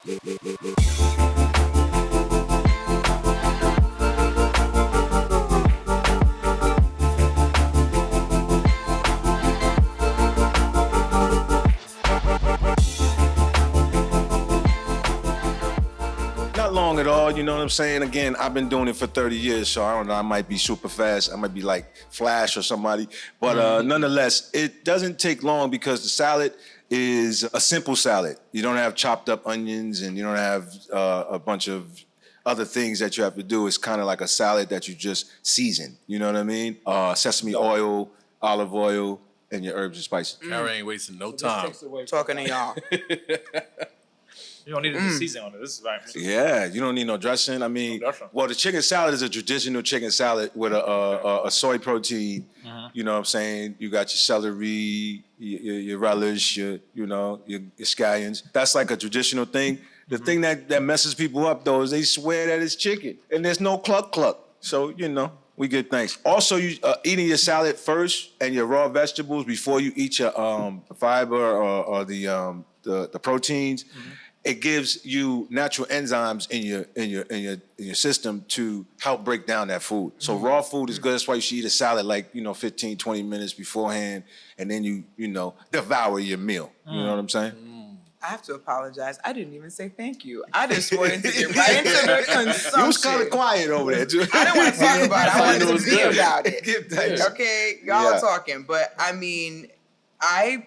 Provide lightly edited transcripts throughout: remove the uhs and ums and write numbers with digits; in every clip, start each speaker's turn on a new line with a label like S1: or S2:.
S1: Not long at all, you know what I'm saying? Again, I've been doing it for 30 years, so I don't know, I might be super fast. I might be like Flash or somebody. But nonetheless, it doesn't take long because the salad is a simple salad. You don't have chopped up onions and you don't have a bunch of other things that you have to do. It's kind of like a salad that you just season, you know what I mean? Sesame oil, olive oil, and your herbs and spices.
S2: Kara ain't wasting no time.
S3: Talking to y'all.
S4: You don't need a season on it. This is right.
S1: Yeah, you don't need no dressing. I mean, well, the chicken salad is a traditional chicken salad with a soy protein. You know what I'm saying? You got your celery, your relish, your scallions. That's like a traditional thing. The thing that messes people up, though, is they swear that it's chicken. And there's no cluck. So, we get thanks. Also, you eating your salad first and your raw vegetables before you eat your fiber or the proteins. It gives you natural enzymes in your system to help break down that food. So raw food is good. That's why you should eat a salad like 15, 20 minutes beforehand, and then you devour your meal. You know what I'm saying?
S3: I have to apologize. I didn't even say thank you. I just wanted to get right into the consumption.
S1: You was kind of quiet over there, too.
S3: I didn't want to talk about it. I wanted to be about it.
S1: Give thanks.
S3: Okay, y'all are talking. But, I mean, I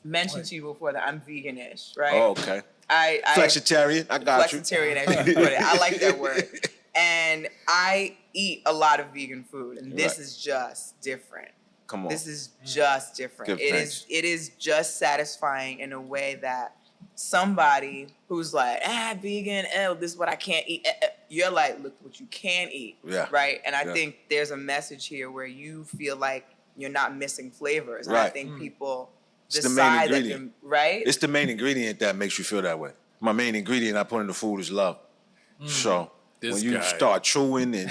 S3: mentioned to you before that I'm vegan-ish, right?
S1: Oh, okay. Flexitarian, I got you.
S3: Flexitarian, as you put it. I like that word. And I eat a lot of vegan food, and this is just different.
S1: Come on.
S3: This is just different. It is just satisfying in a way that somebody who's like, vegan, this is what I can't eat. You're like, look what you can eat, right? And I think there's a message here where you feel like you're not missing flavors. And I think people decide that, right?
S1: It's the main ingredient that makes you feel that way. My main ingredient I put in the food is love. So when you start chewing and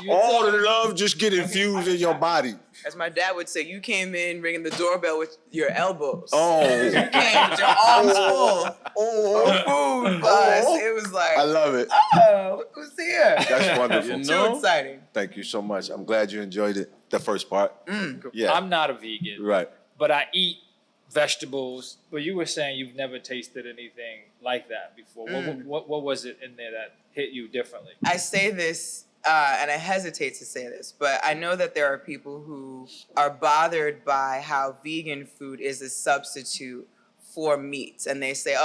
S1: all the love just get infused in your body.
S3: As my dad would say, you came in ringing the doorbell with your elbows.
S1: Oh.
S3: You came with your arms full of food, but it was like,
S1: I love it.
S3: Oh, look who's here.
S1: That's wonderful.
S3: Too exciting.
S1: Thank you so much. I'm glad you enjoyed it, the first part. Yeah.
S4: I'm not a vegan.
S1: Right.
S4: But I eat vegetables. But you were saying you've never tasted anything like that before. What was it in there that hit you differently?
S3: I say this, and I hesitate to say this, but I know that there are people who are bothered by how vegan food is a substitute for meats. And they say,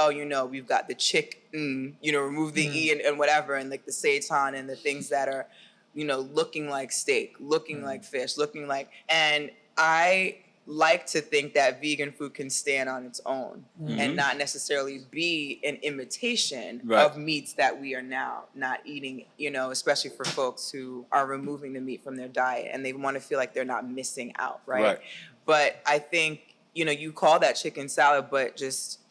S3: we've got the chicken, remove the E and whatever, and like the seitan and the things that are, looking like steak, looking like fish, and I like to think that vegan food can stand on its own and not necessarily be an imitation of meats that we are now not eating, especially for folks who are removing the meat from their diet and they want to feel like they're not missing out, right? But I think, you call that chicken salad, but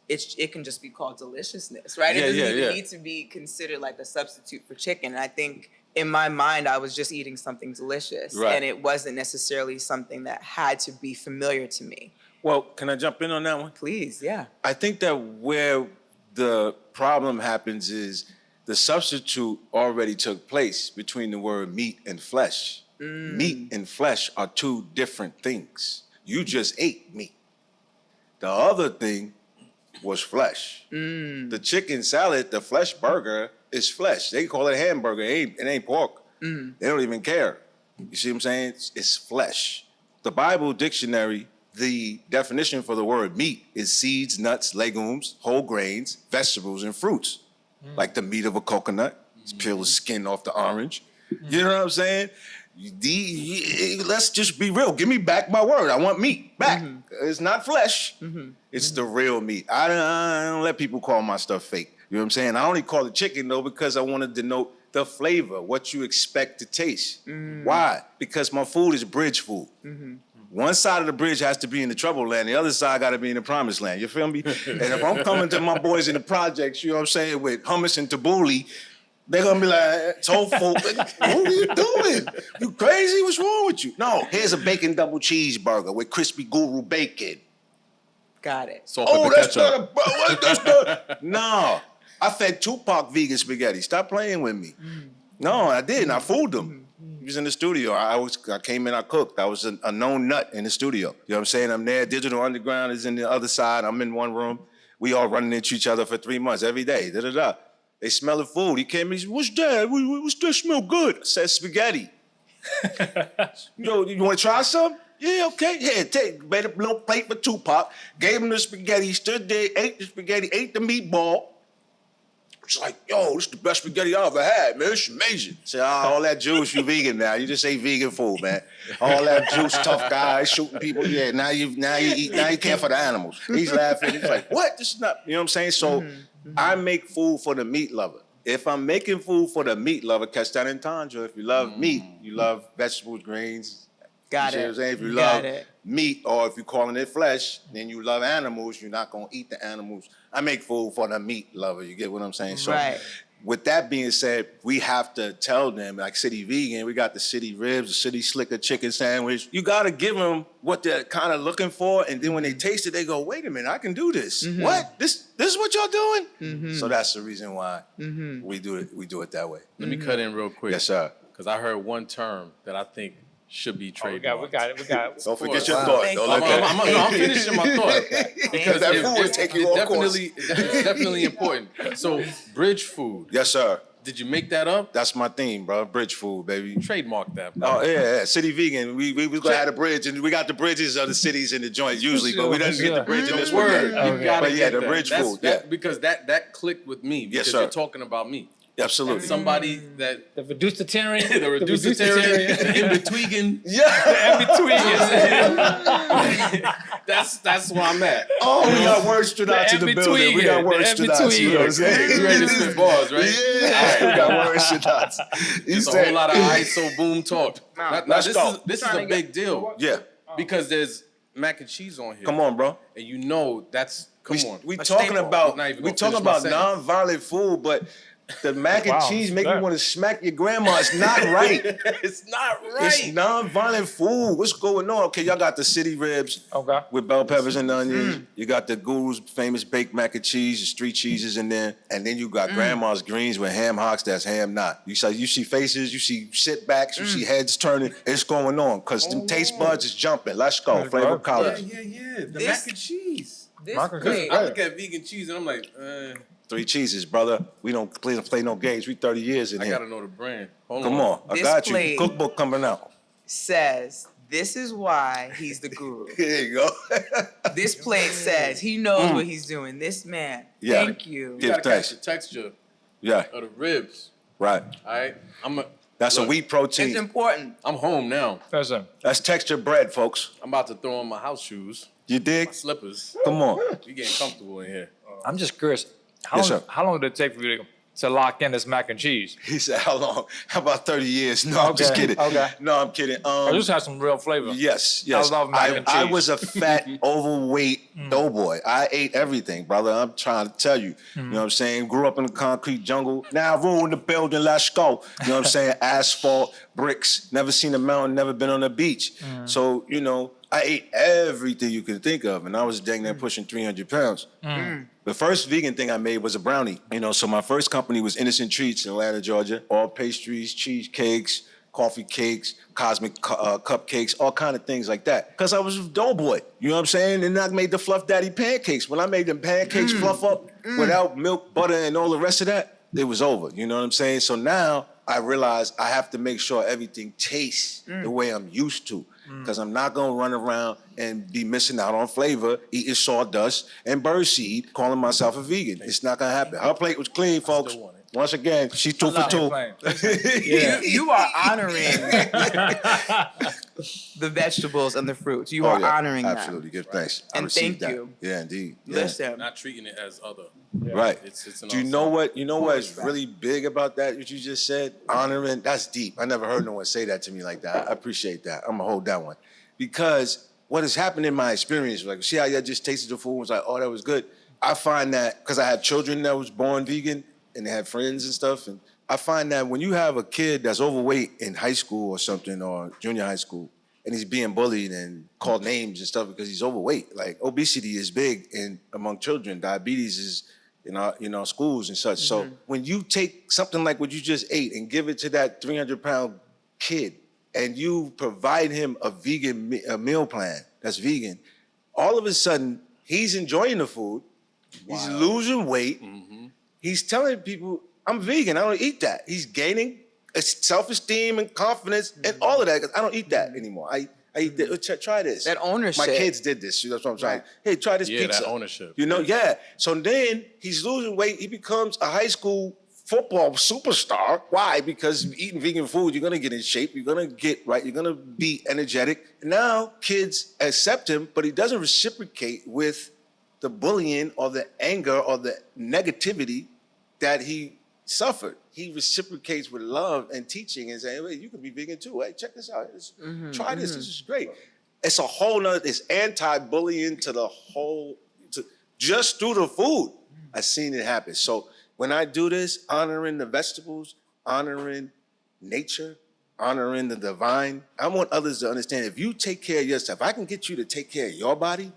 S3: it can just be called deliciousness, right? It doesn't even need to be considered like a substitute for chicken. And I think in my mind, I was just eating something delicious. And it wasn't necessarily something that had to be familiar to me.
S1: Well, can I jump in on that one?
S3: Please, yeah.
S1: I think that where the problem happens is the substitute already took place between the word meat and flesh. Meat and flesh are two different things. You just ate meat. The other thing was flesh. The chicken salad, the flesh burger, is flesh. They call it hamburger. It ain't pork. They don't even care. You see what I'm saying? It's flesh. The Bible dictionary, the definition for the word meat is seeds, nuts, legumes, whole grains, vegetables, and fruits. Like the meat of a coconut. Peel the skin off the orange. You know what I'm saying? Let's just be real. Give me back my word. I want meat back. It's not flesh. It's the real meat. I don't let people call my stuff fake. You know what I'm saying? I only call it chicken, though, because I want to denote the flavor, what you expect to taste. Why? Because my food is bridge food. One side of the bridge has to be in the trouble land. The other side got to be in the promised land. You feel me? And if I'm coming to my boys in the projects, you know what I'm saying, with hummus and tabbouleh, they're going to be like, tofu, what are you doing? You crazy? What's wrong with you? No, here's a bacon double cheeseburger with crispy guru bacon.
S3: Got it.
S2: Salt, pepper,
S1: that's
S2: ketchup.
S1: not a bro. That's not. No, I fed Tupac vegan spaghetti. Stop playing with me. No, I didn't. I fooled him. He was in the studio. I came in, I cooked. I was a known nut in the studio. You know what I'm saying? I'm there. Digital Underground is in the other side. I'm in one room. We all running into each other for 3 months every day. Da-da-da. They smell the food. He came in, he said, what's that? What's that smell good? I said, spaghetti. Yo, you want to try some? Yeah, okay. Here, made a little plate for Tupac. Gave him the spaghetti. He stood there, ate the spaghetti, ate the meatball. It's like, yo, this is the best spaghetti I ever had, man. It's amazing. I said, all that juice, you vegan now. You just ate vegan food, man. All that juice, tough guy, shooting people. Yeah, now you care for the animals. He's laughing. He's like, what? This is not, you know what I'm saying? So I make food for the meat lover. If I'm making food for the meat lover, catch that entendre. If you love meat, you love vegetables, grains.
S3: Got
S1: You see what
S3: it.
S1: I'm saying? If you
S3: Got
S1: love
S3: it.
S1: meat, or if you're calling it flesh, then you love animals, you're not going to eat the animals. I make food for the meat lover. You get what I'm saying? So
S3: Right.
S1: with that being said, we have to tell them, like City Vegan, we got the City Ribs, the City Slicker chicken sandwich. You got to give them what they're kind of looking for. And then when they taste it, they go, wait a minute, I can do this. What? This is what y'all doing? So that's the reason why we do it that way.
S2: Let me cut in real quick.
S1: Yes, sir.
S2: Because I heard one term that I think should be
S4: Oh, we
S2: trademarked.
S4: got it.
S1: Don't forget your
S3: Wow.
S1: thought.
S3: Thank
S1: Don't
S3: you.
S1: look at it.
S2: I'm finishing my thought.
S1: Because that food would take you off course.
S2: It's definitely important. So, bridge food.
S1: Yes, sir.
S2: Did you make that up?
S1: That's my theme, bro. Bridge food, baby.
S2: Trademark that, bro.
S1: Oh yeah, City Vegan. We was gonna have a bridge, and we got the bridges of the cities in the joint usually, but we didn't get the bridge in this one.
S2: Word.
S1: yet.
S2: You gotta
S1: But yeah,
S2: get
S1: the
S2: that.
S1: bridge
S2: That's-
S1: food.
S2: that-
S1: Yeah,
S2: Because that clicked with me. Because
S1: sir.
S2: you're talking about me.
S1: absolutely.
S2: Somebody that
S4: The vegetarian.
S2: the reducitarian, the in-between.
S1: Yeah.
S2: That's where I'm at.
S1: Oh, we got words stood out to the
S4: in-between
S1: building. We got
S4: it,
S1: words
S4: the
S1: stood out. You know what I'm saying?
S2: You ready to spit bars, right?
S1: Yeah, we got words stood out. You
S2: It's a
S1: said-
S2: whole lot of ISO boom talk. Now,
S1: let's
S2: this
S1: go.
S2: is this is
S3: Trying
S2: a
S3: to
S2: big deal
S1: Yeah,
S2: because there's mac and cheese on here.
S1: come on, bro.
S2: And you know that's come on.
S1: We
S3: A
S1: talking
S3: staple.
S1: about
S2: I'm not even
S1: we
S2: gonna
S1: talking
S2: finish my
S1: about
S2: sentence.
S1: non-violent food, but the mac and
S4: Wow,
S1: cheese make you
S4: that-
S1: want to smack your grandma. It's not right.
S2: It's not
S1: It's
S2: right.
S1: non-violent food. What's going on? Okay, y'all got the city ribs
S4: Okay.
S1: with bell peppers and onions. You got the Guru's famous baked mac and cheese, the street cheeses in there, and then you got grandma's greens with ham hocks. That's ham not. You see faces, you see sit backs, you see heads turning. It's going on because them taste buds is jumping. Let's go, flavor
S4: Yeah,
S2: Yeah,
S1: college.
S2: yeah. The
S3: This-
S2: mac and cheese.
S3: This
S4: Marcus-
S3: plate.
S2: I look at vegan cheese and I'm like,
S1: 3 cheeses, brother. We don't play no games. We 30 years in
S2: I
S1: here.
S2: gotta know the brand. Hold
S1: Come on, I
S3: This
S1: got you.
S3: plate-
S1: Cookbook coming out.
S3: says this is why he's the guru.
S1: Here you go.
S3: This plate says he knows what he's doing. This man.
S1: Yeah.
S3: Thank you.
S2: You
S1: Give
S2: gotta
S1: thanks.
S2: catch the texture
S1: Yeah,
S2: of the ribs.
S1: right.
S2: All right,
S1: That's
S2: Look,
S1: a wheat
S3: It's
S1: protein.
S3: important.
S2: I'm home now.
S4: Listen,
S1: That's texture bread, folks.
S2: I'm about to throw on my house shoes,
S1: You dig?
S2: my slippers.
S1: Come on.
S2: We getting comfortable in here.
S4: I'm just curious.
S1: Yes, sir.
S4: How long did it take for you to lock in this mac and cheese?
S1: He said, how long? How about 30 years? No, I'm just
S4: Okay,
S1: kidding.
S4: okay.
S1: No, I'm kidding.
S4: I just had some real flavor.
S1: Yes.
S4: I love mac and
S1: I
S4: cheese.
S1: was a fat, overweight doughboy. I ate everything, brother. I'm trying to tell you. You know what I'm saying? Grew up in the concrete jungle. Now I rule in the building, let's go. You know what I'm saying? Asphalt, bricks, never seen a mountain, never been on a beach. So, you know, I ate everything you could think of, and I was dang near pushing 300 pounds. The first vegan thing I made was a brownie. You know, so my first company was Innocent Treats in Atlanta, Georgia. All pastries, cheesecakes, coffee cakes, cosmic cupcakes, all kind of things like that. Because I was a doughboy, you know what I'm saying? And I made the Fluff Daddy pancakes. When I made them pancakes fluff up without milk, butter, and all the rest of that, it was over. You know what I'm saying? So now I realize I have to make sure everything tastes the way I'm used to. Because I'm not going to run around and be missing out on flavor, eating sawdust and birdseed, calling myself a vegan. It's not going to happen. Her plate was clean, folks.
S2: want it.
S1: Once again, she's 2 for 2.
S3: You are honoring the vegetables and the fruits. You
S1: Oh,
S3: are
S1: yeah,
S3: honoring
S1: absolutely. Give thanks. I
S3: And
S1: received
S3: thank
S1: that.
S3: you.
S1: Yeah, indeed. Yeah.
S3: them. Listen.
S2: Not treating it as other.
S1: Right.
S2: It's an
S1: Do you
S2: awesome-
S1: know what? You know what is really big about that? What you just said, honoring. That's deep. I never heard no one say that to me like that. I appreciate that. I'm gonna hold that one because what has happened in my experience, like, see how I just tasted the food and was like, oh, that was good. I find that because I have children that was born vegan and they had friends and stuff, and I find that when you have a kid that's overweight in high school or something or junior high school, and he's being bullied and called names and stuff because he's overweight. Like obesity is big among children. Diabetes is in our schools and such. So when you take something like what you just ate and give it to that 300-pound kid, and you provide him a meal plan that's vegan, all of a sudden he's enjoying the food. Wow. He's losing weight. Mm-hmm. He's telling people, I'm vegan, I don't eat that. He's gaining self-esteem and confidence and all of that because I don't eat that anymore. I eat that. Try this.
S3: That ownership.
S1: My kids did this. That's what I'm trying. Right. Hey, try this pizza.
S2: Yeah, that ownership.
S1: Yeah. So then he's losing weight. He becomes a high school football superstar. Why? Because eating vegan food, you're going to get in shape. You're going to get right. You're going to be energetic. And now kids accept him, but he doesn't reciprocate with the bullying or the anger or the negativity that he suffered. He reciprocates with love and teaching and saying, hey, you can be vegan too. Hey, check this out. Try this. This is great. It's a whole nother, it's anti-bullying to the whole, just through the food. I've seen it happen. So when I do this, honoring the vegetables, honoring nature, honoring the divine, I want others to understand if you take care of yourself, if I can get you to take care of your body,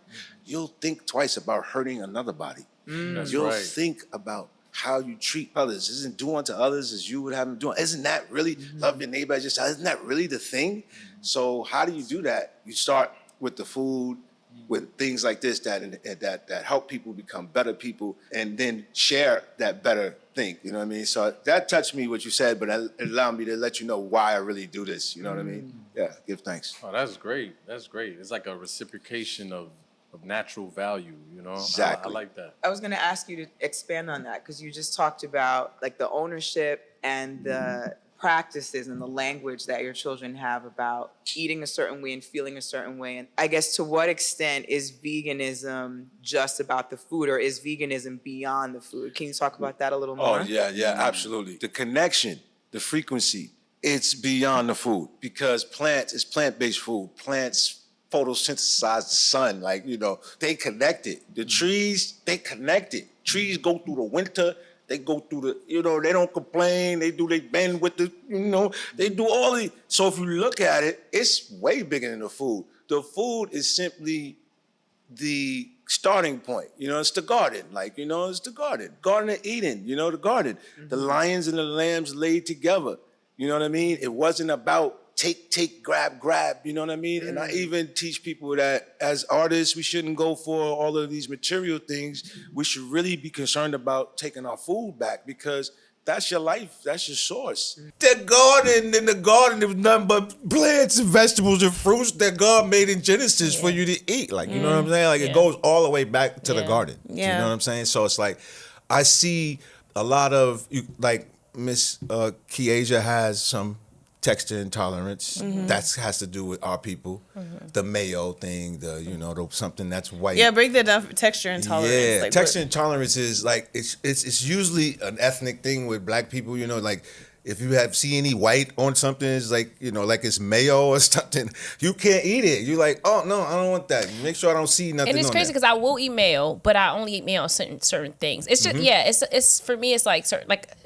S1: you'll think twice about hurting another body. You'll think about how you treat others. Isn't do unto others as you would have them do. Isn't that really love your neighbor as yourself? Isn't that really the thing? So how do you do that? You start with the food, with things like this that help people become better people, and then share that better thing. You know what I mean? So that touched me what you said, but it allowed me to let you know why I really do this. You know what I mean? Yeah. Give thanks.
S2: Oh, that's great. That's great. It's like a reciprocation of natural value,
S1: Exactly.
S2: I like that.
S3: I was going to ask you to expand on that because you just talked about like the ownership and the practices and the language that your children have about eating a certain way and feeling a certain way. And I guess to what extent is veganism just about the food, or is veganism beyond the food? Can you talk about that a little more?
S1: Oh, yeah, absolutely. The connection, the frequency, it's beyond the food because it's plant-based food. Plants photosynthesize the sun, they connected. The trees, they connected. Trees go through the winter, they go through they don't complain, they bend with they do all the. So if you look at it, it's way bigger than the food. The food is simply the starting point. It's the garden, it's the garden. Garden of Eden, the garden. Mm-hmm. The lions and the lambs laid together. You know what I mean? It wasn't about take, grab, you know what I mean? And I even teach people that as artists, we shouldn't go for all of these material things. We should really be concerned about taking our food back because that's your life, that's your source. In the garden, there was nothing but plants and vegetables and fruits that God made in Genesis for you to eat. You know what I'm saying? It goes all the way back to the garden. Yeah. You know what I'm saying? So it's like, I see a lot of, Miss Kiesia has some texture intolerance. That has to do with our people. The mayo thing, the something that's white.
S5: Yeah, break that down for texture intolerance.
S1: Yeah, texture intolerance is it's usually an ethnic thing with black people. If you see any white on something, it's like it's mayo or something. You can't eat it. You're like, oh no, I don't want that. Make sure I don't see nothing.
S5: And it's crazy because I will eat mayo, but I only eat mayo on certain things. It's just it's for me. It's like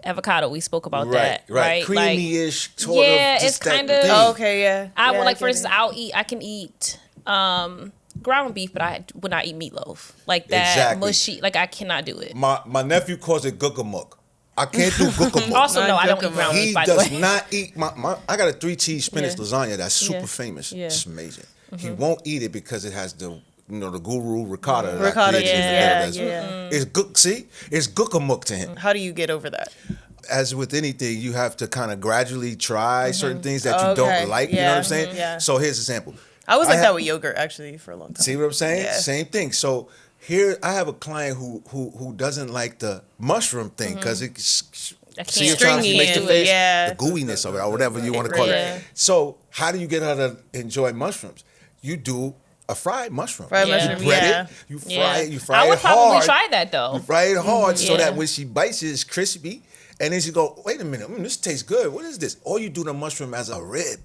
S5: avocado. We spoke about that, right?
S1: Creamy-ish.
S5: It's kind of
S3: okay. Yeah.
S5: I would for instance, I can eat ground beef, but I would not eat meatloaf like that mushy. I cannot do it.
S1: My nephew calls it guacamole. I can't do guacamole.
S5: Also, no, I don't eat ground beef, by the way.
S1: He does not eat I got a 3-cheese spinach lasagna that's super famous. Yeah. It's amazing. He won't eat it because it has the the guru ricotta. It's good. See, it's guacamole to him.
S5: How do you get over that?
S1: As with anything, you have to kind of gradually try certain things that you don't like. You know what I'm saying? Yeah. So here's an example.
S5: I was like that with yogurt actually for a long time.
S1: See what I'm saying? Yeah. Same thing. So here I have a client who doesn't like the mushroom thing because it's
S5: stringy,
S1: the gooiness of it or whatever you want to call it. So how do you get her to enjoy mushrooms? You do a fried mushroom.
S5: Mushroom,
S1: you bread it, you fry it, you fry it hard.
S5: I would probably try that though.
S1: You fry it hard so that when she bites it, it's crispy. And then she go, wait a minute, this tastes good. What is this? Or you do the mushroom as a rib.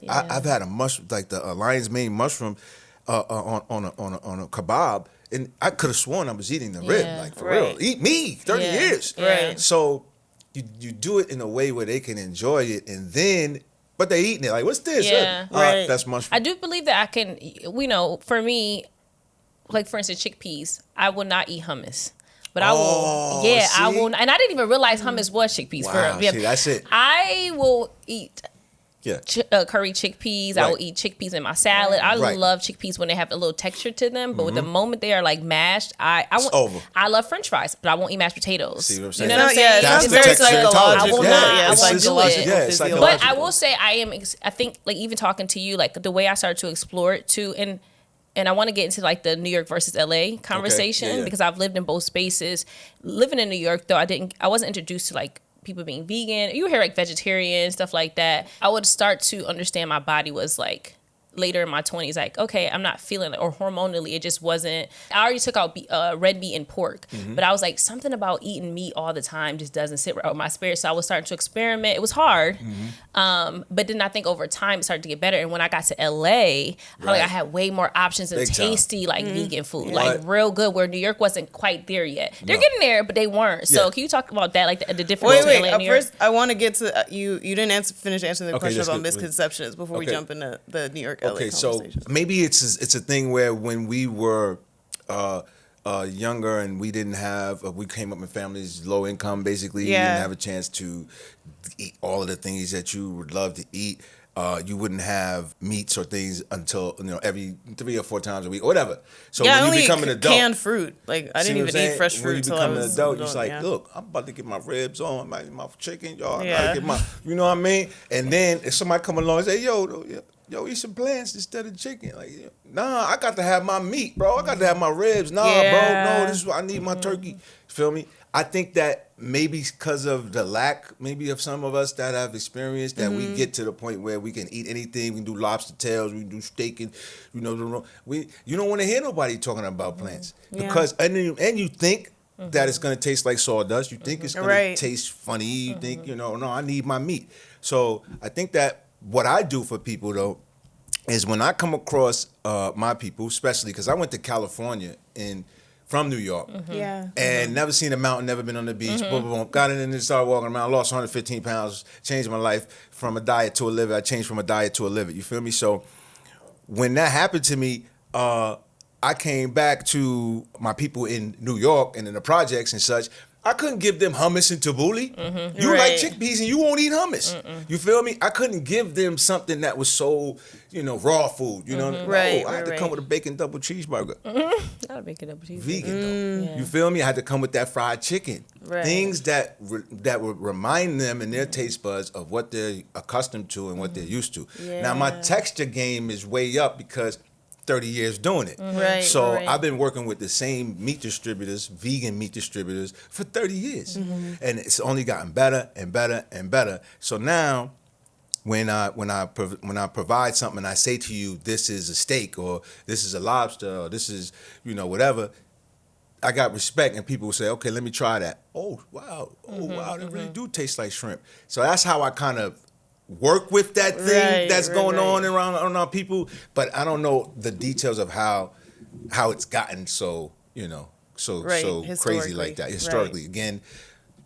S1: I've had a mushroom, like the lion's mane mushroom on a kebab. And I could have sworn I was eating the rib, for real. Eat me, 30 years.
S5: Right.
S1: So you do it in a way where they can enjoy it, and then but they eating it. Like, what's this?
S5: Yeah.
S6: Right.
S1: That's mushroom.
S5: I do believe that I can, for me, like for instance, chickpeas, I will not eat hummus. But I will, I
S1: see?
S5: will, and I didn't even realize hummus was chickpeas.
S1: Wow, see, that's it.
S5: I will eat
S1: Yeah.
S5: curry chickpeas. I will
S1: Right.
S5: eat chickpeas in my salad. I
S1: Right.
S5: love chickpeas when they have a little texture to them. But with the moment they are like mashed,
S1: over.
S5: I love French fries, but I won't eat mashed potatoes.
S1: See what I'm saying?
S5: You know what I'm
S6: Yeah,
S5: saying?
S1: That's
S5: It's
S1: the
S5: very
S1: texture you're talking
S5: I
S1: about.
S5: will
S1: Yeah,
S5: not.
S1: it's
S5: I won't do it.
S6: psychological,
S1: Yeah, it's
S6: physiological.
S5: But I
S1: psychological.
S5: will say I think like even talking to you, like the way I started to explore it too, and I want to get into like the New York versus LA conversation
S1: Yeah.
S5: because I've lived in both spaces. Living in New York though, I wasn't introduced to like people being vegan. You hear like vegetarian, stuff like that. I would start to understand my body was like later in my 20s, like, okay, I'm not feeling it, or hormonally, it just wasn't. I already took out red meat and pork, but I was like, something about eating meat all the time just doesn't sit right with my spirit. So I was starting to experiment. It was hard, but then I think over time it started to get better. And when I got to LA, I felt like I had way more options and
S1: Big time.
S5: tasty like vegan food,
S1: Right.
S5: like real good. Where New York wasn't quite there yet. They're getting there, but they weren't. So
S1: Yeah.
S5: can you talk about that, like the difference
S6: Wait,
S5: between LA and New York?
S6: first, I want to get to you. You didn't finish answering the
S1: Okay,
S6: question
S1: that's
S6: about
S1: good.
S6: misconceptions before we
S1: Okay.
S6: jump into the New York LA
S1: Okay, so
S6: conversation.
S1: maybe it's a thing where when we were younger and we didn't have, we came up in families low income, basically, you
S6: Yeah.
S1: didn't have a chance to eat all of the things that you would love to eat. You wouldn't have meats or things until every 3 or 4 times a week or whatever. So
S6: Yeah, I
S1: when
S6: only
S1: you become an
S6: eat
S1: adult,
S6: canned fruit. Like I
S1: see
S6: didn't
S1: what
S6: even
S1: I'm
S6: eat
S1: saying?
S6: fresh
S1: When
S6: fruit
S1: you
S6: till
S1: become
S6: I
S1: an
S6: was
S1: adult, you're just like,
S6: yeah.
S1: look, I'm about to get my ribs on, my chicken, y'all. I
S6: Yeah.
S1: gotta get my, you know what I mean? And then if somebody come along and say, yo, eat some plants instead of chicken. Like, nah, I got to have my meat, bro. I got to have my ribs. Nah,
S6: Yeah.
S1: bro, no, this is what I need my turkey. Feel me? I think that maybe because of the lack, maybe of some of us that have experienced that we get to the point where we can eat anything. We can do lobster tails. We can do steak, and you don't want to hear nobody talking about plants because and you think that it's gonna taste like sawdust. You think it's gonna
S6: Right.
S1: taste funny. You think no, I need my meat. So I think that what I do for people though is when I come across my people, especially because I went to California from New York.
S6: Yeah.
S1: And never seen a mountain, never been on the beach. Boom, boom, boom. Got in and started walking around. Lost 115 pounds. Changed my life from a diet to a liver. I changed from a diet to a liver. You feel me? So when that happened to me, I came back to my people in New York and in the projects and such. I couldn't give them hummus and tabbouleh. You like
S6: Right.
S1: chickpeas and you won't eat hummus. You feel me? I couldn't give them something that was so, raw food. You know,
S6: Right,
S1: I had to
S6: right,
S1: come
S6: right.
S1: with a bacon double cheeseburger.
S5: Gotta make it up with you.
S1: Vegan though.
S5: Yeah.
S1: You feel me? I had to come with that fried chicken.
S6: Right.
S1: Things that would remind them in their taste buds of what they're accustomed to and what they're used to. Now my
S6: Yeah.
S1: texture game is way up because 30 years doing it.
S6: Right,
S1: So
S6: right.
S1: I've been working with the same meat distributors, vegan meat distributors, for 30 years. And it's only gotten better and better and better. So now when I provide something and I say to you, this is a steak or this is a lobster or this is, whatever, I got respect and people will say, okay, let me try that. Oh, wow. Oh, wow. They really do taste like shrimp. So that's how I kind of work with that thing
S6: Right,
S1: that's
S6: right,
S1: going on
S6: right.
S1: around our people. But I don't know the details of how it's gotten so, so
S6: Right,
S1: crazy
S6: historically,
S1: like that.
S6: right.
S1: Historically, again,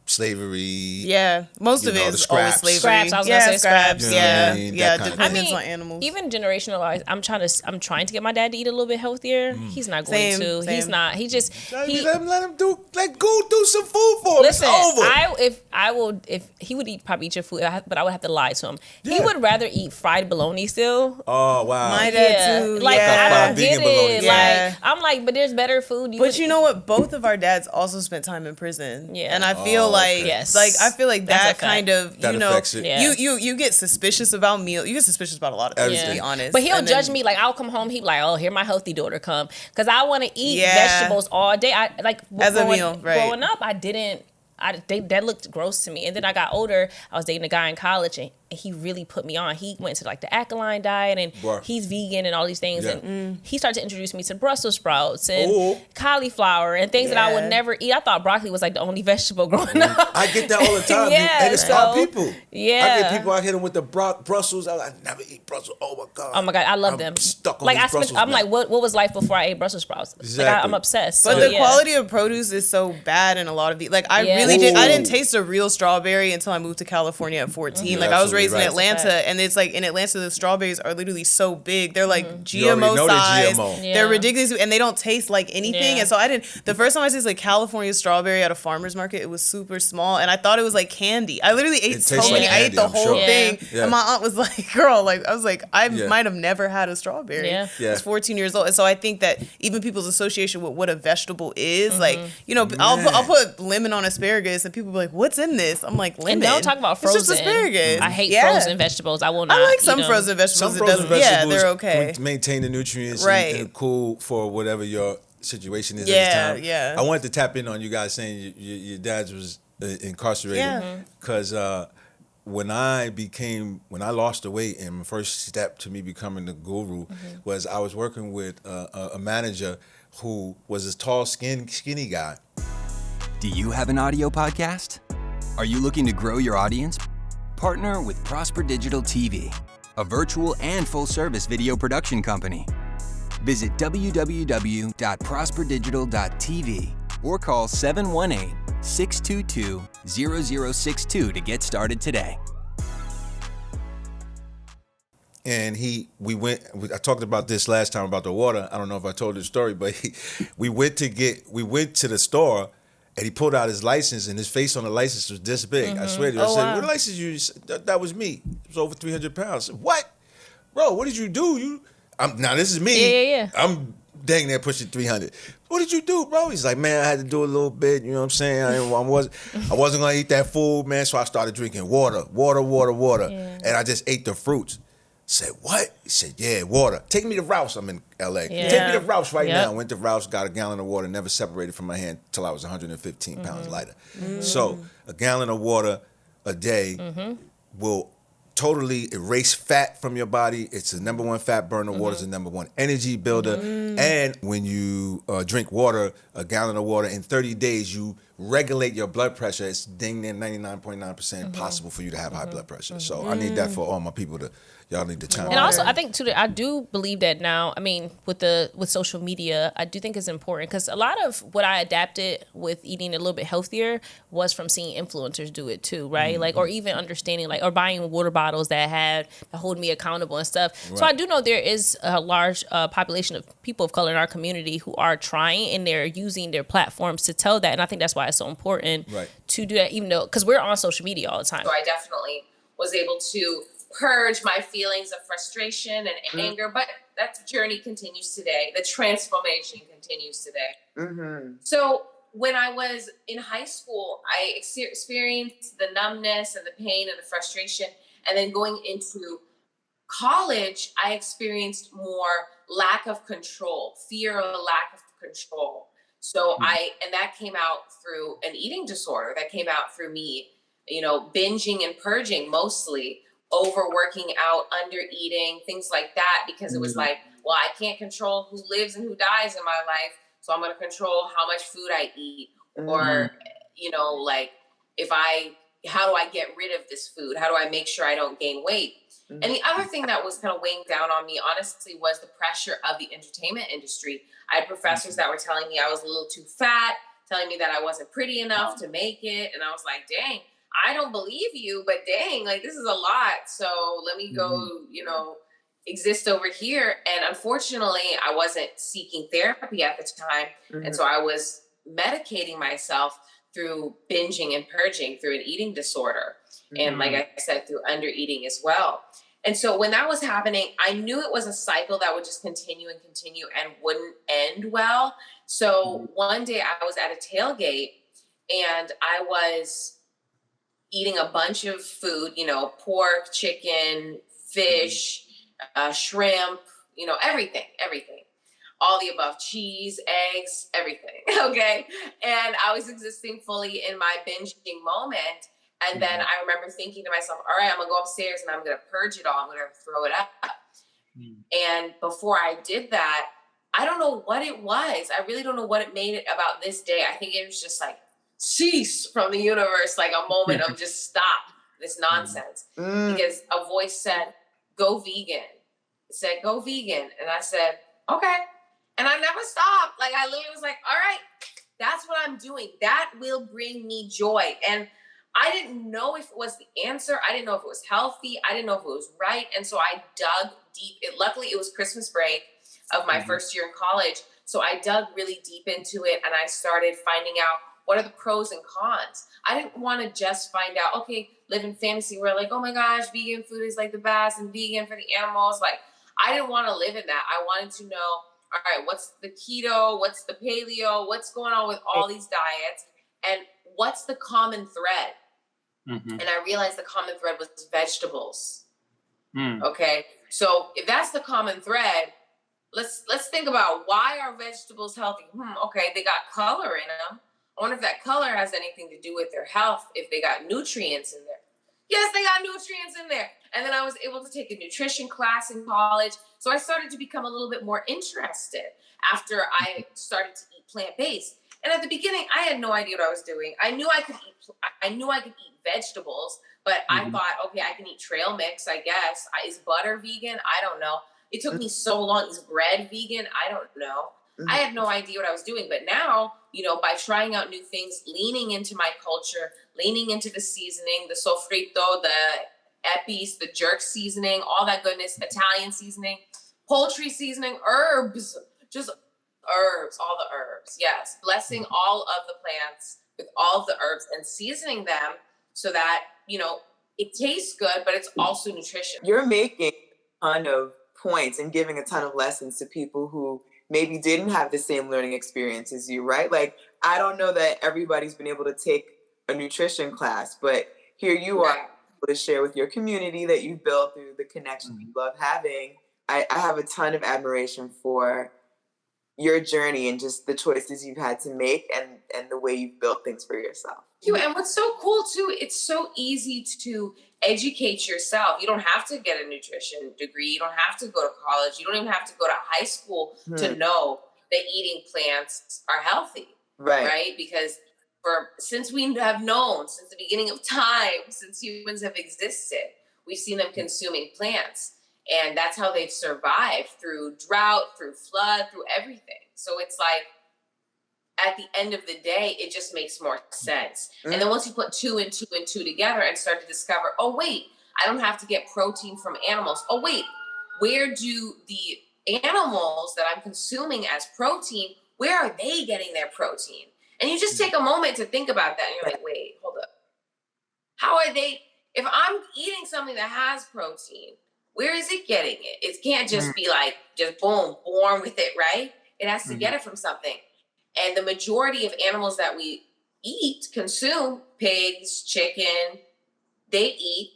S1: slavery.
S6: Yeah, most of
S1: You know,
S6: it
S1: the
S6: is always
S1: scraps.
S6: slavery.
S5: Scraps, I was gonna
S6: yeah,
S5: say scraps.
S1: You know what I
S6: Yeah,
S1: mean?
S6: yeah,
S1: That kind of thing.
S6: dependence on animals.
S5: Even generational wise, I'm trying to get my dad to eat a little bit healthier. He's not going
S6: Same,
S5: to. He's
S6: same.
S5: not. He just
S1: Let
S5: he.
S1: him go do some food for him.
S5: Listen,
S1: It's over.
S5: if he would probably eat your food, but I would have to lie to him. He
S1: Yeah.
S5: would rather eat fried bologna still.
S1: Oh, wow.
S6: My dad too.
S5: Like
S6: yeah.
S5: I don't
S1: Vegan
S5: get
S1: bologna.
S5: it.
S6: Yeah.
S5: Like I'm like, but there's better food.
S6: But you know what? Both of our dads also spent time in prison.
S5: Yeah.
S6: And I feel like,
S1: okay.
S5: Yes.
S6: I feel like
S5: That's a
S6: that
S5: fact.
S6: kind of,
S1: That affects it.
S5: Yeah.
S6: you get suspicious about meals. You get suspicious about a lot of things, to
S1: Everything.
S6: be honest.
S5: But he'll
S6: And then-
S5: judge me like I'll come home. He be like, "Oh, here my healthy daughter come," because I want to eat
S6: Yeah.
S5: vegetables all day. I like
S6: As a meal, right.
S5: Growing up, I didn't. That looked gross to me. And then I got older. I was dating a guy in college, and he really put me on. He went to like the alkaline diet, and
S1: Bruh.
S5: he's vegan and all these things.
S1: Yeah.
S5: And he started to introduce me to Brussels sprouts and
S1: Ooh.
S5: cauliflower and things that I would
S6: Yeah.
S5: never eat. I thought broccoli was like the only vegetable growing up.
S1: I get that all the time.
S5: Yeah,
S1: And it's
S5: so-
S1: our people.
S5: Yeah.
S1: I get people out here with the Brussels. I never eat Brussels. Oh my God.
S5: Oh my God, I love
S1: I'm
S5: them.
S1: Stuck on
S5: like
S1: these
S5: I spent,
S1: Brussels
S5: I'm like,
S1: sprouts.
S5: what was life before I ate Brussels sprouts? Like
S1: Exactly.
S5: I'm obsessed.
S6: But
S5: So,
S6: the
S5: yeah.
S6: quality of produce is so bad in a lot of these. Like I
S5: Yeah.
S6: really really did. I didn't
S1: Ooh.
S6: taste a real strawberry until I moved to California at 14.
S1: You're
S6: Like I was
S1: absolutely
S6: raised in
S1: right.
S6: Atlanta, and it's like in Atlanta the strawberries are literally so big. They're like
S1: You already
S6: GMO
S1: know they're
S6: size.
S1: GMO.
S5: Yeah.
S6: They're ridiculous, and they don't taste like anything.
S5: Yeah.
S6: And so I didn't. The first time I tasted like California strawberry at a farmer's market, it was super small, and I thought it was like candy. I literally ate so
S1: tastes
S6: many.
S5: like
S6: I ate
S1: candy,
S6: the
S1: I'm
S6: whole
S1: sure.
S6: thing,
S1: Yeah.
S6: and my aunt was like, "Girl, like I was like, I
S1: Yeah.
S6: might have never had a strawberry."
S5: Yeah.
S1: Yeah.
S6: I was 14 years old, and so I think that even people's association with what a vegetable is, like I'll put lemon on asparagus, and people be like, "What's in this?" I'm like, lemon.
S5: And don't talk about
S6: It's
S5: frozen.
S6: just asparagus.
S5: I hate
S6: Yeah.
S5: frozen vegetables. I will not.
S6: I like
S5: eat
S6: some
S5: them.
S6: frozen vegetables.
S1: Some
S6: It
S1: frozen
S6: doesn't-
S1: vegetables
S6: Yeah, they're okay.
S1: maintain the nutrients
S6: Right.
S1: and cool for whatever your situation is
S6: Yeah,
S1: at the time.
S6: yeah.
S1: I wanted to tap in on you guys saying your dad was incarcerated
S6: Yeah.
S1: because when I lost the weight and my first step to me becoming the guru was I was working with a manager who was this tall, skinny guy.
S7: Do you have an audio podcast? Are you looking to grow your audience? Partner with Prosper Digital TV, a virtual and full-service video production company. Visit www.prosperdigital.tv or call 718-622-0062 to get started today.
S1: And I talked about this last time about the water. I don't know if I told the story, but we went to the store and he pulled out his license and his face on the license was this big. I swear to you. I said, what license you? That was me. It was over 300 pounds. I said, what? Bro, what did you do? Now this is me.
S5: Yeah.
S1: I'm dang near pushing 300. What did you do, bro? He's like, man, I had to do a little bit. You know what I'm saying? I wasn't gonna eat that food, man. So I started drinking water.
S5: Yeah.
S1: And I just ate the fruits. Said, what? He said, yeah, water. Take me to Rouse. I'm in L.A.
S5: Yeah.
S1: Take me to Rouse right
S5: Yep.
S1: now. Went to Rouse, got a gallon of water, never separated from my hand till I was 115 pounds lighter. So a gallon of water a day will totally erase fat from your body. It's the number one fat burner. Water is the number one energy builder. And when you drink water, a gallon of water, in 30 days, you regulate your blood pressure. It's dang near 99.9% possible for you to have high blood pressure. So I need that for all my people y'all need to chime in.
S5: And also, I think too that I do believe that now. I mean, with social media, I do think it's important because a lot of what I adapted with eating a little bit healthier was from seeing influencers do it too, right? Like, or even understanding, like, or buying water bottles that hold me accountable and stuff. Right. So I do know there is a large population of people of color in our community who are trying and they're using their platforms to tell that. And I think that's why it's so important to do that, even though because we're on social media all the time.
S8: So I definitely was able to purge my feelings of frustration and anger, but that journey continues today. The transformation continues today. So when I was in high school, I experienced the numbness and the pain and the frustration. And then going into college, I experienced more lack of control, fear of a lack of control. So and that came out through an eating disorder. That came out through me, binging and purging mostly, overworking out, under eating, things like that, because it was like, well, I can't control who lives and who dies in my life. So I'm going to control how much food I eat or, how do I get rid of this food? How do I make sure I don't gain weight? And the other thing that was kind of weighing down on me, honestly, was the pressure of the entertainment industry. I had professors that were telling me I was a little too fat, telling me that I wasn't pretty enough to make it. And I was like, dang, I don't believe you, but dang, like this is a lot. So let me go, exist over here. And unfortunately, I wasn't seeking therapy at the time. And so I was medicating myself through binging and purging, through an eating disorder. And like I said, through under eating as well. And so when that was happening, I knew it was a cycle that would just continue and continue and wouldn't end well. So one day I was at a tailgate and I was eating a bunch of food, pork, chicken, fish, shrimp, everything, all the above, cheese, eggs, everything. Okay. And I was existing fully in my binging moment. And then I remember thinking to myself, all right, I'm gonna go upstairs and I'm gonna purge it all. I'm gonna throw it up. And before I did that, I don't know what it was. I really don't know what it made it about this day. I think it was just like, cease from the universe, like a moment of just stop this nonsense. Because a voice said, go vegan. It said, go vegan. And I said, okay. And I never stopped. Like I literally was like, all right, That's what I'm doing. That will bring me joy. And I didn't know if it was the answer. I didn't know if it was healthy. I didn't know if it was right. And so I dug deep. Luckily, it was Christmas break of my first year in college. So I dug really deep into it and I started finding out what are the pros and cons. I didn't want to just find out, okay, live in fantasy where like, oh my gosh, vegan food is like the best and vegan for the animals. Like, I didn't want to live in that. I wanted to know, all right, what's the keto? What's the paleo? What's going on with all these diets? And what's the common thread? And I realized the common thread was vegetables. Okay, so if that's the common thread, let's think about why are vegetables healthy? Okay, they got color in them. I wonder if that color has anything to do with their health, if they got nutrients in there. Yes, they got nutrients in there. And then I was able to take a nutrition class in college. So I started to become a little bit more interested after I started to eat plant-based. And at the beginning, I had no idea what I was doing. I knew I could eat vegetables, but I thought, okay, I can eat trail mix, I guess. Is butter vegan? I don't know. It took me so long. Is bread vegan? I don't know. I had no idea what I was doing. But now, by trying out new things, leaning into my culture, leaning into the seasoning, the sofrito, the epis, the jerk seasoning, all that goodness, Italian seasoning, poultry seasoning, herbs, just herbs, all the herbs. Yes. Blessing all of the plants with all of the herbs and seasoning them so that, it tastes good, but it's also nutritious.
S3: You're making a ton of points and giving a ton of lessons to people who maybe didn't have the same learning experience as you, right? Like, I don't know that everybody's been able to take a nutrition class, but here you are able to share with your community that you've built through the connection you love having. I have a ton of admiration for your journey and just the choices you've had to make and the way you've built things for yourself.
S8: And what's so cool too, it's so easy to educate yourself. You don't have to get a nutrition degree. You don't have to go to college. You don't even have to go to high school to know that eating plants are healthy, right? Because since we have known, since the beginning of time, since humans have existed, we've seen them consuming plants. And that's how they've survived through drought, through flood, through everything. So it's like, at the end of the day, it just makes more sense. And then once you put two and two together and start to discover, oh, wait, I don't have to get protein from animals. Oh, wait, where do the animals that I'm consuming as protein, where are they getting their protein? And you just take a moment to think about that. And you're like, wait, hold up. How are they, if I'm eating something that has protein, where is it getting it? It can't just be like, just boom, born with it, right? It has to get it from something. And the majority of animals that we consume, pigs, chicken, they eat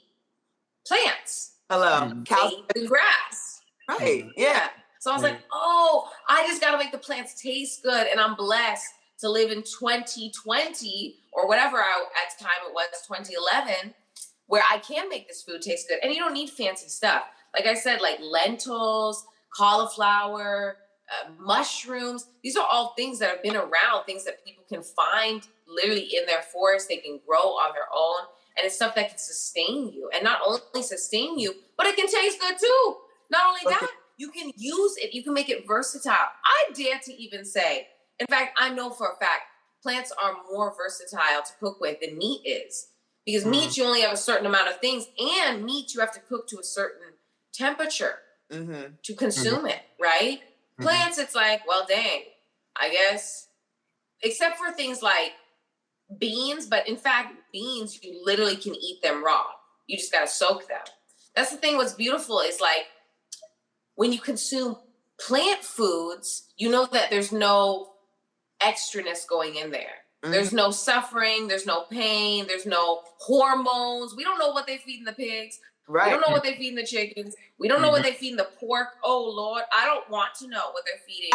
S8: plants.
S3: Hello.
S8: They eat the grass.
S3: Right. Yeah.
S8: So I was like, oh, I just got to make the plants taste good. And I'm blessed to live in 2020 or whatever at the time it was, 2011, where I can make this food taste good. And you don't need fancy stuff. Like I said, like lentils, cauliflower, mushrooms. These are all things that have been around, things that people can find literally in their forest. They can grow on their own. And it's stuff that can sustain you. And not only sustain you, but it can taste good too. Not only that, you can use it. You can make it versatile. I dare to even say, in fact, I know for a fact, plants are more versatile to cook with than meat is. Because meat, you only have a certain amount of things. And meat, you have to cook to a certain temperature to consume it, right? Plants, it's like, well, dang, I guess, except for things like beans. But in fact, beans, you literally can eat them raw. You just got to soak them. That's the thing. What's beautiful is like when you consume plant foods, you know that there's no extraness going in there. There's no suffering. There's no pain. There's no hormones. We don't know what they feed in the pigs. Right. We don't know what they feed in the chickens. We don't know what they feed in the pork. Oh, Lord, I don't want to know what they're feeding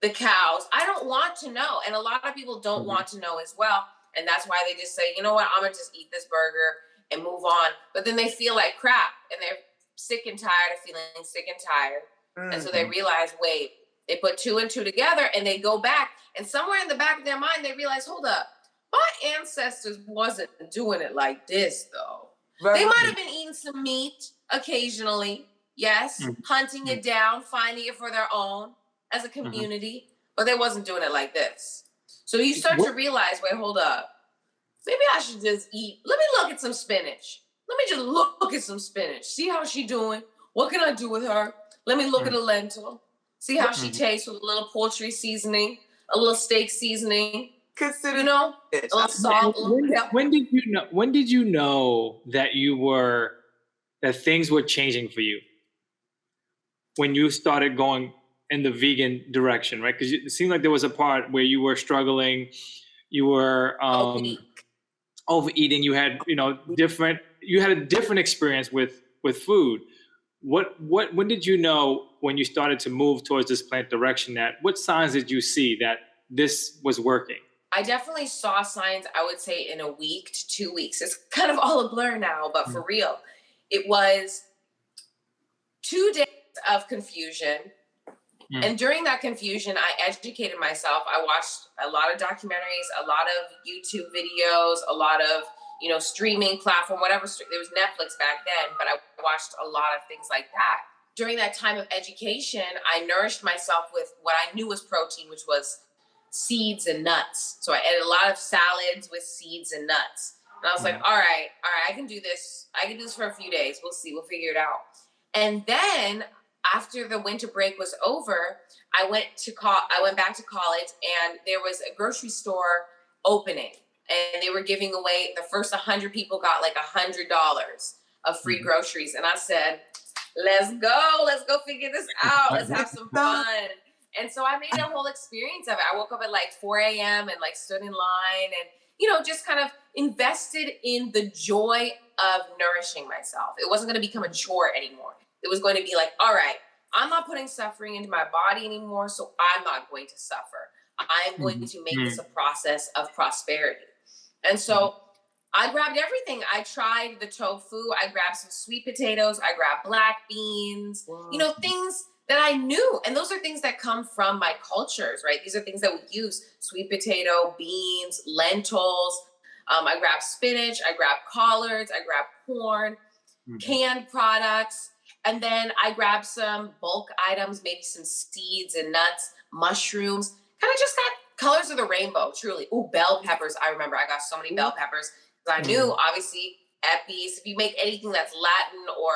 S8: the cows. I don't want to know. And a lot of people don't want to know as well. And that's why they just say, you know what, I'm going to just eat this burger and move on. But then they feel like crap and they're sick and tired of feeling sick and tired. And so they realize, wait, they put two and two together and they go back. And somewhere in the back of their mind, they realize, hold up, my ancestors wasn't doing it like this, though. Right. They might have been eating some meat occasionally, yes, hunting it down, finding it for their own as a community, but they wasn't doing it like this. So you start to realize, wait, hold up. Maybe I should just eat. Let me look at some spinach. Let me just look at some spinach. See how she doing. What can I do with her? Let me look at a lentil. See how she tastes with a little poultry seasoning, a little steak seasoning.
S3: Consider,
S8: You know, a little salt, a little pepper.
S4: When did you know? When did you know that that things were changing for you? When you started going in the vegan direction, right? Because it seemed like there was a part where you were struggling, you were overeating. You had a different experience with food. When did you know, when you started to move towards this plant direction, what signs did you see that this was working?
S8: I definitely saw signs, I would say, in a week to 2 weeks. It's kind of all a blur now, but for real, it was 2 days of confusion. And during that confusion, I educated myself. I watched a lot of documentaries, a lot of YouTube videos, a lot of, streaming platform, whatever. There was Netflix back then, but I watched a lot of things like that. During that time of education, I nourished myself with what I knew was protein, which was seeds and nuts. So I ate a lot of salads with seeds and nuts. And I was like, all right, I can do this. I can do this for a few days. We'll see. We'll figure it out. And then after the winter break was over, I went back to college, and there was a grocery store opening, and they were giving away, the first 100 people got like $100 of free groceries. And I said, let's go figure this out. Let's have some fun. And so I made a whole experience of it. I woke up at like 4 a.m. and like stood in line and, just kind of invested in the joy of nourishing myself. It wasn't going to become a chore anymore. It was going to be like, all right, I'm not putting suffering into my body anymore, so I'm not going to suffer. I'm going to make this a process of prosperity. And so I grabbed everything. I tried the tofu. I grabbed some sweet potatoes. I grabbed black beans, things that I knew. And those are things that come from my cultures, right? These are things that we use: sweet potato, beans, lentils. I grabbed spinach. I grabbed collards. I grabbed corn, canned products. And then I grabbed some bulk items, maybe some seeds and nuts, mushrooms, kind of just got colors of the rainbow, truly. Ooh, bell peppers. I remember I got so many bell peppers because I knew, obviously, epis, if you make anything that's Latin or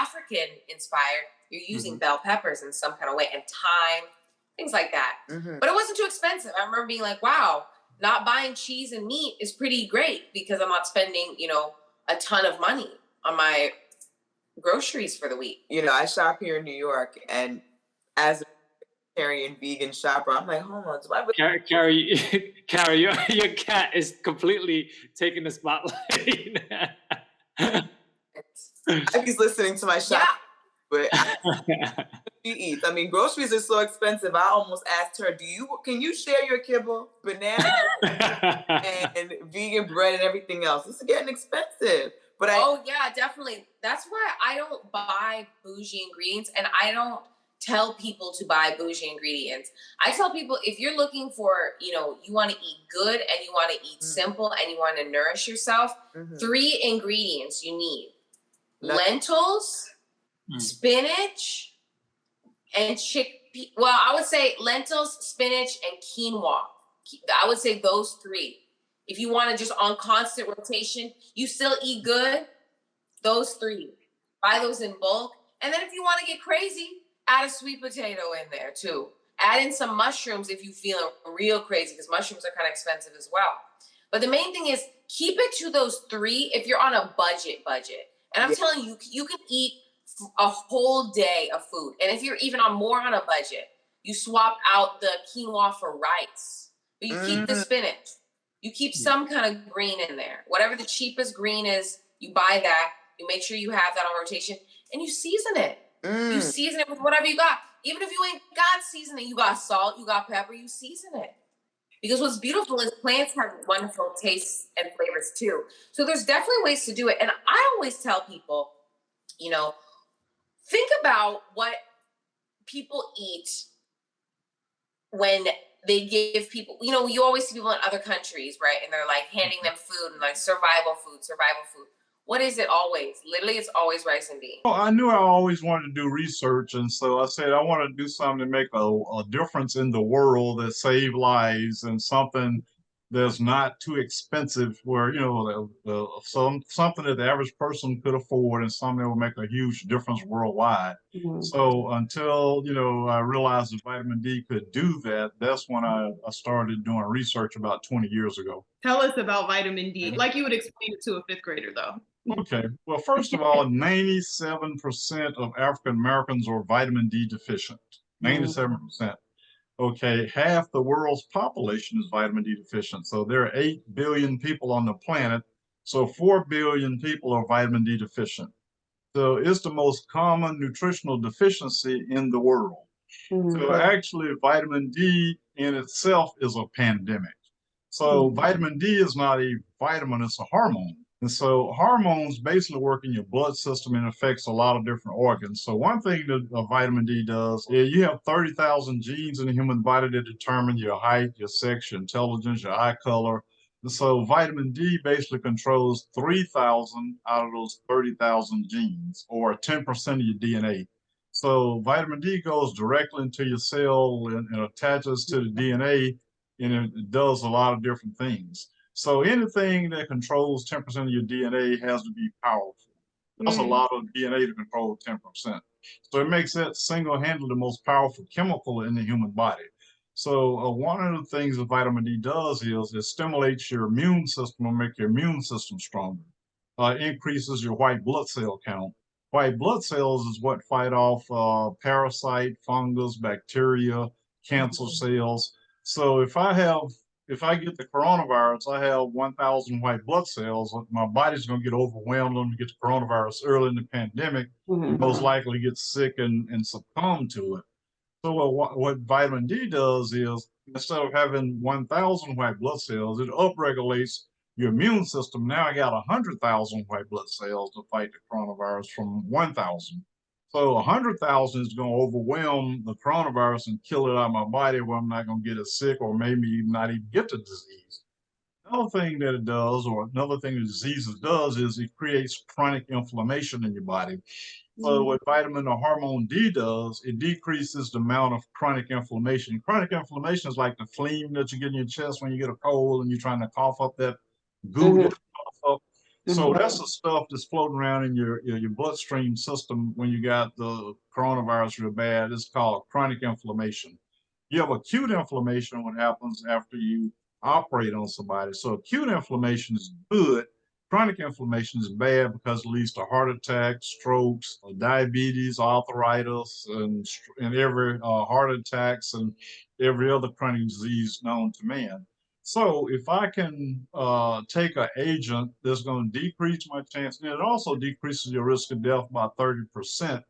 S8: African inspired, you're using bell peppers in some kind of way, and thyme, things like that. But it wasn't too expensive. I remember being like, wow, not buying cheese and meat is pretty great because I'm not spending, a ton of money on my groceries for the week.
S3: I shop here in New York, and as a vegetarian vegan shopper, I'm like, hold on,
S4: Carrie, your cat is completely taking the spotlight.
S3: He's listening to my shop, but she eats. I mean, groceries are so expensive. I almost asked her, can you share your kibble, banana, and vegan bread and everything else? This is getting expensive. But
S8: yeah, definitely. That's why I don't buy bougie ingredients, and I don't tell people to buy bougie ingredients. I tell people, if you're looking for, you want to eat good and you want to eat simple and you want to nourish yourself, 3 ingredients you need: lentils, spinach, and chickpea. Well, I would say lentils, spinach, and quinoa. I would say those 3. If you want to just on constant rotation, you still eat good, those 3. Buy those in bulk. And then if you want to get crazy, add a sweet potato in there too. Add in some mushrooms if you feel real crazy, because mushrooms are kind of expensive as well. But the main thing is keep it to those 3 if you're on a budget. And I'm telling you, you can eat a whole day of food. And if you're even more on a budget, you swap out the quinoa for rice, but you keep the spinach. You keep some kind of green in there. Whatever the cheapest green is, you buy that. You make sure you have that on rotation, and you season it. You season it with whatever you got. Even if you ain't got seasoning, you got salt, you got pepper, you season it. Because what's beautiful is plants have wonderful tastes and flavors too. So there's definitely ways to do it. And I always tell people, think about what people eat when they give people, you always see people in other countries, right? And they're like handing them food and like survival food. What is it always? Literally, it's always rice and beans.
S9: Well, I knew I always wanted to do research, and so I said I want to do something to make a difference in the world that save lives, and something that's not too expensive, where something that the average person could afford, and something that will make a huge difference worldwide. So until I realized that vitamin D could do that, that's when I started doing research about 20 years ago.
S6: Tell us about vitamin D, like you would explain it to a fifth grader, though.
S9: Okay. Well, first of all, 97% of African Americans are vitamin D deficient. 97%. Okay. Half the world's population is vitamin D deficient. So there are 8 billion people on the planet. So 4 billion people are vitamin D deficient. So it's the most common nutritional deficiency in the world. So actually, vitamin D in itself is a pandemic. So vitamin D is not a vitamin, it's a hormone. And so hormones basically work in your blood system and affects a lot of different organs. So one thing that vitamin D does is you have 30,000 genes in the human body that determine your height, your sex, your intelligence, your eye color. And so vitamin D basically controls 3,000 out of those 30,000 genes, or 10% of your DNA. So vitamin D goes directly into your cell and attaches to the DNA, and it does a lot of different things. So anything that controls 10% of your DNA has to be powerful. That's a lot of DNA to control 10%. So it makes that single-handedly the most powerful chemical in the human body. So one of the things that vitamin D does is it stimulates your immune system and make your immune system stronger. Increases your white blood cell count. White blood cells is what fight off parasite, fungus, bacteria, cancer cells. So if I get the coronavirus, I have 1,000 white blood cells. My body's going to get overwhelmed when we get the coronavirus early in the pandemic, most likely get sick and succumb to it. So what vitamin D does is, instead of having 1,000 white blood cells, it upregulates your immune system. Now I got 100,000 white blood cells to fight the coronavirus from 1,000. So 100,000 is going to overwhelm the coronavirus and kill it out of my body, where I'm not going to get it sick, or maybe not even get the disease. Another thing that it does, or another thing that diseases does, is it creates chronic inflammation in your body. So what vitamin or hormone D does, it decreases the amount of chronic inflammation. Chronic inflammation is like the phlegm that you get in your chest when you get a cold and you're trying to cough up that goo that you cough up. So that's the stuff that's floating around in your bloodstream system when you got the coronavirus real bad. It's called chronic inflammation. You have acute inflammation, what happens after you operate on somebody. So acute inflammation is good. Chronic inflammation is bad because it leads to heart attacks, strokes, diabetes, arthritis, and every heart attacks and every other chronic disease known to man. So if I can take an agent that's going to decrease my chance, and it also decreases your risk of death by 30%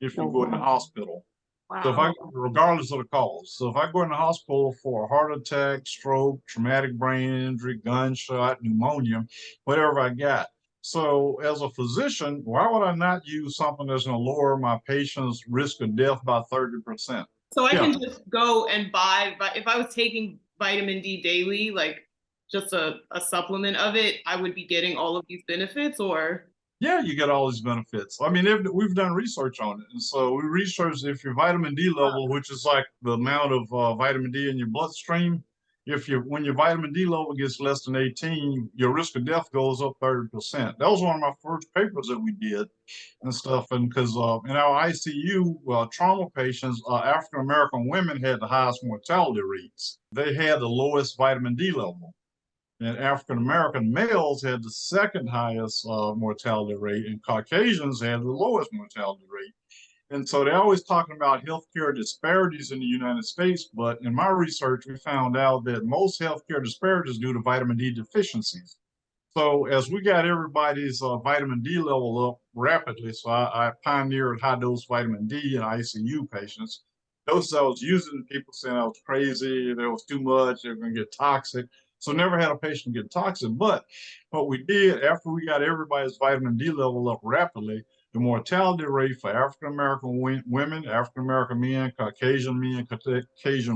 S9: if you go in the hospital.
S6: Wow.
S9: So regardless of the cause. So if I go in the hospital for a heart attack, stroke, traumatic brain injury, gunshot, pneumonia, whatever I got. So as a physician, why would I not use something that's going to lower my patient's risk of death by 30%?
S6: So I can just go and buy, if I was taking vitamin D daily, like just a supplement of it, I would be getting all of these benefits, or?
S9: Yeah, you get all these benefits. I mean, we've done research on it. And so we researched if your vitamin D level, which is like the amount of vitamin D in your bloodstream, when your vitamin D level gets less than 18, your risk of death goes up 30%. That was one of my first papers that we did and stuff. And because in our ICU trauma patients, African-American women had the highest mortality rates. They had the lowest vitamin D level. And African-American males had the second highest mortality rate, and Caucasians had the lowest mortality rate. And so they're always talking about healthcare disparities in the United States, but in my research, we found out that most healthcare disparities due to vitamin D deficiencies. So as we got everybody's vitamin D level up rapidly, so I pioneered high-dose vitamin D in ICU patients. Doses I was using, people saying I was crazy, there was too much, they're going to get toxic. So never had a patient get toxic. But what we did, after we got everybody's vitamin D level up rapidly, the mortality rate for African-American women, African-American men, Caucasian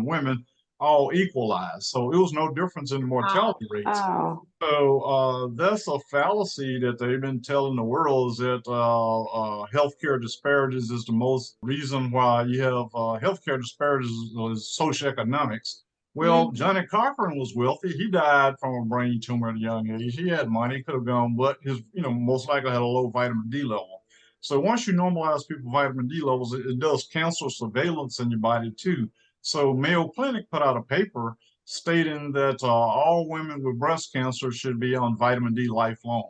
S9: women all equalized. So it was no difference in the mortality rates.
S10: Oh,
S9: So that's a fallacy that they've been telling the world, is that healthcare disparities is the most reason why you have healthcare disparities is socioeconomics. Well, Johnny Cochran was wealthy. He died from a brain tumor at a young age. He had money, could have gone, but his, most likely had a low vitamin D level. So once you normalize people's vitamin D levels, it does cancer surveillance in your body too. So Mayo Clinic put out a paper stating that all women with breast cancer should be on vitamin D lifelong.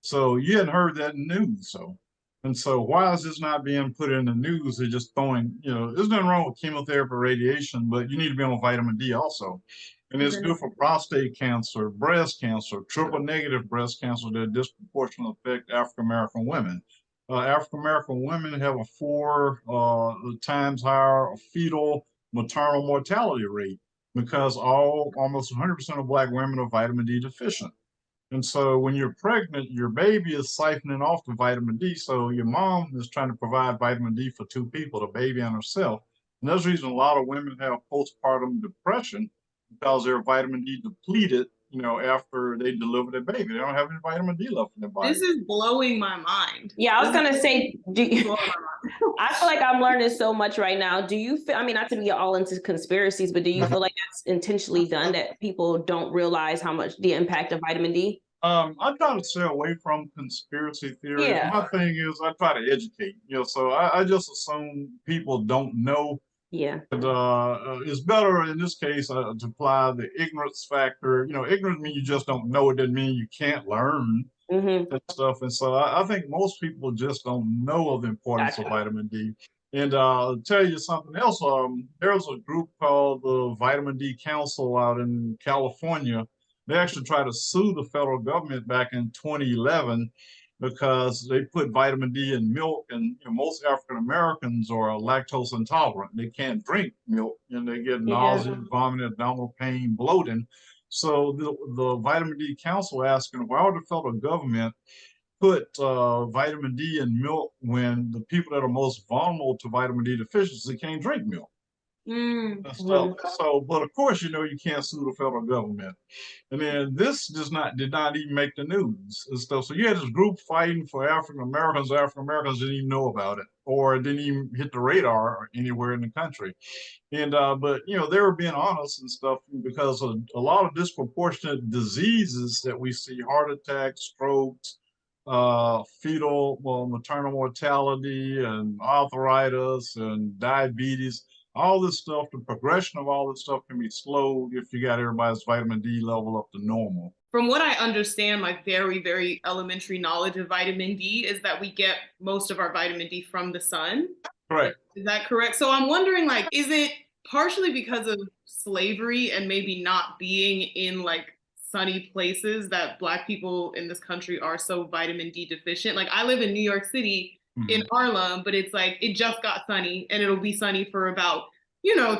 S9: So you hadn't heard that in the news. So why is this not being put in the news? They're just throwing, there's nothing wrong with chemotherapy or radiation, but you need to be on vitamin D also. And it's good for prostate cancer, breast cancer, triple negative breast cancer that disproportionately affect African American women. African American women have a 4 times higher fetal maternal mortality rate because almost 100% of Black women are vitamin D deficient. And so when you're pregnant, your baby is siphoning off the vitamin D. So your mom is trying to provide vitamin D for 2 people, the baby and herself. And that's the reason a lot of women have postpartum depression, because they're vitamin D depleted, after they deliver their baby. They don't have any vitamin D left in their body.
S6: This is blowing my mind.
S10: yeah. I was gonna say, I feel like I'm learning so much right now. Do you feel? I mean, not to be all into conspiracies, but do you feel like that's intentionally done, that people don't realize how much the impact of vitamin D?
S9: I try to stay away from conspiracy theories.
S10: Yeah.
S9: My thing is I try to educate, so I just assume people don't know.
S10: Yeah.
S9: But it's better in this case to apply the ignorance factor. Ignorance means you just don't know. It doesn't mean you can't learn that stuff. And so I think most people just don't know of the importance of vitamin D. And I'll tell you something else. There's a group called the Vitamin D Council out in California. They actually tried to sue the federal government back in 2011 because they put vitamin D in milk, and most African Americans are lactose intolerant. They can't drink milk, and they get nausea, vomiting, abdominal pain, bloating. So the Vitamin D Council asking, why would the federal government put vitamin D in milk when the people that are most vulnerable to vitamin D deficiency can't drink milk? So, but of course, you can't sue the federal government. And then this did not even make the news and stuff. So you had this group fighting for African Americans. African Americans didn't even know about it, or it didn't even hit the radar anywhere in the country. And but they were being honest and stuff, because of a lot of disproportionate diseases that we see, heart attacks, strokes, maternal mortality, and arthritis and diabetes. All this stuff, the progression of all this stuff can be slowed if you got everybody's vitamin D level up to normal.
S6: From what I understand, my very, very elementary knowledge of vitamin D is that we get most of our vitamin D from the sun.
S9: Correct.
S6: Is that correct? So I'm wondering, is it partially because of slavery and maybe not being in sunny places that Black people in this country are so vitamin D deficient? I live in New York City, in Harlem, but it's it just got sunny, and it'll be sunny for about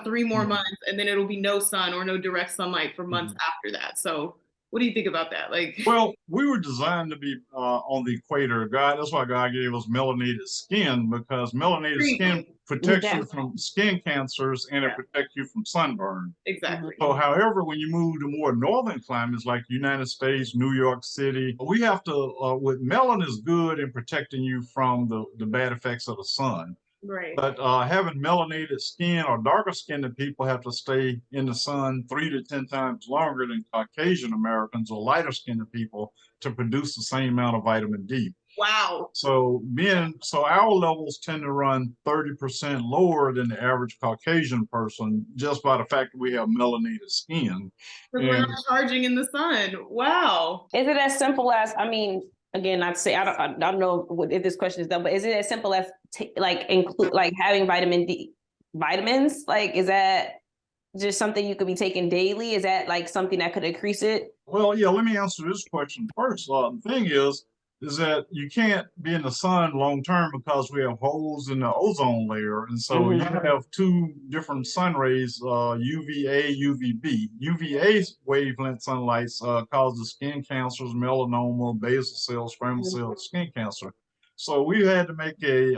S6: 3 more months, and then it'll be no sun or no direct sunlight for months after that. So what do you think about that?
S9: Well, we were designed to be on the equator. That's why God gave us melanated skin, because melanated skin protects you from skin cancers, and it protects you from sunburn.
S6: Exactly.
S9: So, however, when you move to more northern climates like United States, New York City, we have to, with melanin is good in protecting you from the bad effects of the sun.
S6: Right.
S9: But having melanated skin or darker skinned people have to stay in the sun 3 to 10 times longer than Caucasian Americans or lighter skinned people to produce the same amount of vitamin D.
S6: Wow.
S9: So our levels tend to run 30% lower than the average Caucasian person, just by the fact that we have melanated skin.
S6: Because we're not charging in the sun. Wow.
S10: Is it as simple as, again, I'd say I don't know if this question is done, but is it as simple as include having vitamin D vitamins? Is that just something you could be taking daily? Is that something that could increase it?
S9: Well, yeah. Let me answer this question first. The thing is that you can't be in the sun long term because we have holes in the ozone layer, and so you have 2 different sun rays, UVA, UVB. UVA wavelength sunlight causes skin cancers, melanoma, basal cell, squamous cell skin cancer. So we had to make a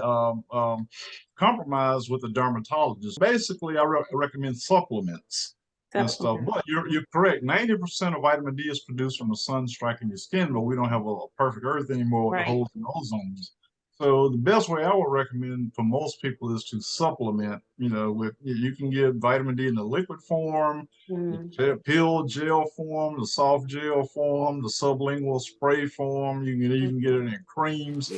S9: compromise with the dermatologist. Basically, I recommend supplements. and stuff. But you're correct. 90% of vitamin D is produced from the sun striking your skin, but we don't have a perfect Earth anymore with the holes in ozones. So the best way I would recommend for most people is to supplement. With you can get vitamin D in the liquid form, the pill gel form, the soft gel form, the sublingual spray form. You can even get it in creams.